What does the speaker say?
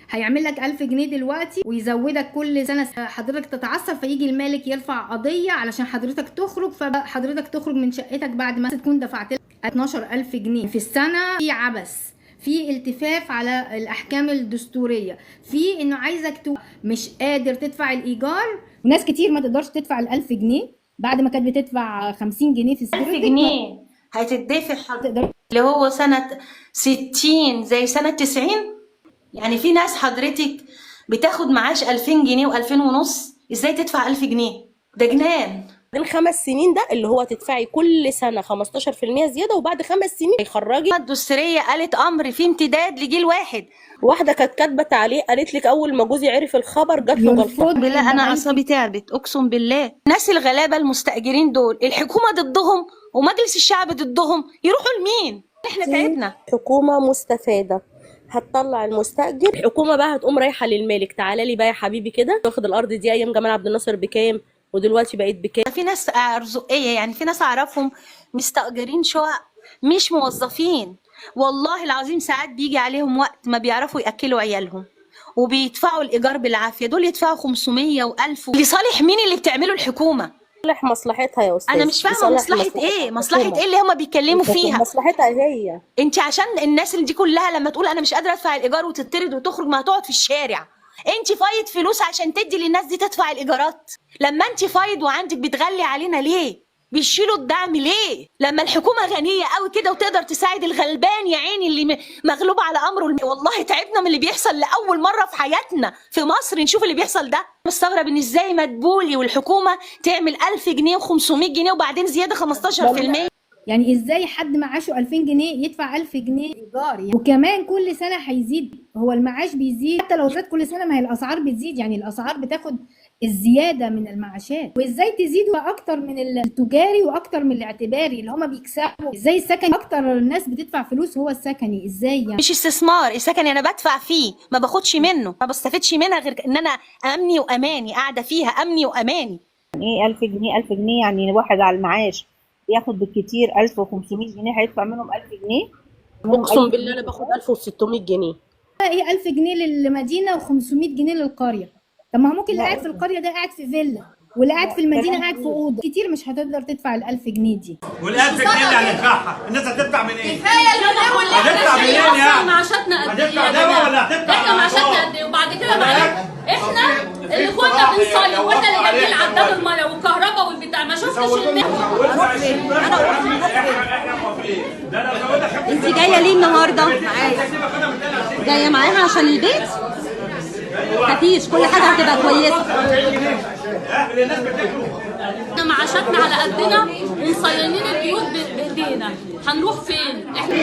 هيعمل لك 1000 جنيه دلوقتي ويزودك كل سنه، حضرتك تتعثر فيجي المالك يرفع قضيه علشان حضرتك تخرج، فحضرتك تخرج من شقتك بعد ما تكون دفعت لك 12000 جنيه في السنه. في عبث، في التفاف على الاحكام الدستوريه، في انه عايزك مش قادر تدفع الايجار. ناس كتير ما تقدرش تدفع ال1000 جنيه بعد ما كانت بتدفع 50 جنيه في السنه. 1000 جنيه هتدفع حضرتك اللي هو سنه 60 زي سنه 90. يعني في ناس حضرتك بتاخد معاش 2000 جنيه و2000 ونص، ازاي تدفع 1000 جنيه؟ ده جنان. من 5 سنين ده اللي هو تدفعي كل سنه 15% زياده، وبعد 5 سنين هيخرجي. الدستوريه قالت امر فيه امتداد لجيل واحد. واحده كانت كاتبه تعليق قالت لك اول ما جوزي عرف الخبر جات له جلطه. بالله انا اعصابي تعبت اقسم بالله. الناس الغلابه المستاجرين دول الحكومه ضدهم ومجلس الشعب ضدهم، يروحوا لمين؟ احنا تعبنا. حكومه مستفاده هتطلع المستاجر، الحكومه بقى هتقوم رايحه للمالك، تعالى لي بقى يا حبيبي كده، واخد الارض دي ايام جمال عبد الناصر بكام ودلوقتي بقيت بكام. في ناس ارزقيه، يعني في ناس اعرفهم مستاجرين شقق مش موظفين، والله العظيم ساعات بيجي عليهم وقت ما بيعرفوا ياكلوا عيالهم وبيدفعوا الايجار بالعافيه. دول يدفعوا 500 و1000 لصالح مين اللي بتعمله الحكومه؟ صالح مصلحتها يا استاذ. انا مش فاهمه مصلحه ايه؟ مصلحه ايه اللي هما بيتكلموا فيها؟ مصلحتها هي انت عشان الناس اللي دي كلها لما تقول انا مش قادره ادفع الايجار وتطرد وتخرج، ما هتقعد في الشارع. انت فايض فلوس عشان تدي للناس دي تدفع الايجارات؟ لما انت فايض وعندك بتغلي علينا ليه؟ بيشيلوا الدعم ليه؟ لما الحكومه غنيه قوي كده وتقدر تساعد الغلبان يا عيني اللي مغلوب على امره. والله تعبنا من اللي بيحصل لاول مره في حياتنا في مصر نشوف اللي بيحصل ده. مستغرب ان ازاي مدبولي والحكومه تعمل 1000 جنيه و500 جنيه وبعدين زياده 15%. يعني ازاي حد معاشه 2000 جنيه يدفع 1000 جنيه ايجار يعني؟ وكمان كل سنه هيزيد، هو المعاش بيزيد حتى لو زاد كل سنه، ما هي الاسعار بتزيد، يعني الاسعار بتاخد الزياده من المعاشات. وازاي تزيدوا اكتر من التجاري واكتر من الاعتباري اللي هم بيكسبوا؟ ازاي السكن اكتر الناس بتدفع فلوس هو السكني؟ ازاي يعني؟ مش استثمار السكني، انا بدفع فيه ما باخدش منه، ما بستفدش منها غير ان انا امني واماني قاعده فيها امني واماني. ايه 1000 جنيه؟ 1000 جنيه يعني واحد على المعاش ياخد بالكتير 1500 جنيه، هيدفع منهم 1000 جنيه. اقسم بالله انا باخد 1600 جنيه. ايه 1000 جنيه للمدينه و500 جنيه للقريه؟ طب ما هو ممكن اللي قاعد في القريه ده قاعد في فيلا، واللي قاعد في المدينه قاعد في اوضه كتير، مش هتقدر تدفع ال1000 جنيه دي. وال1000 جنيه اللي هندفعها الناس هتدفع من ايه؟ كفايه اليومين واللي هتدفع منين يعني؟ معاشاتنا قد ايه؟ هتدفع دواء ولا هتدفع؟ احنا معاشاتنا قد ايه؟ وبعد كده بقى احنا اللي كنا بنصلي واحنا اللي جايبين عداد الميه والكهرباء والبتاع، ما شفتش انت جايه ليه النهارده؟ جايه معاها عشان البيت؟ مفيش، كل حاجه هتبقى كويسه. احنا معاشاتنا على قدنا ومصينين البيوت بايدينا، هنروح فين؟ احنا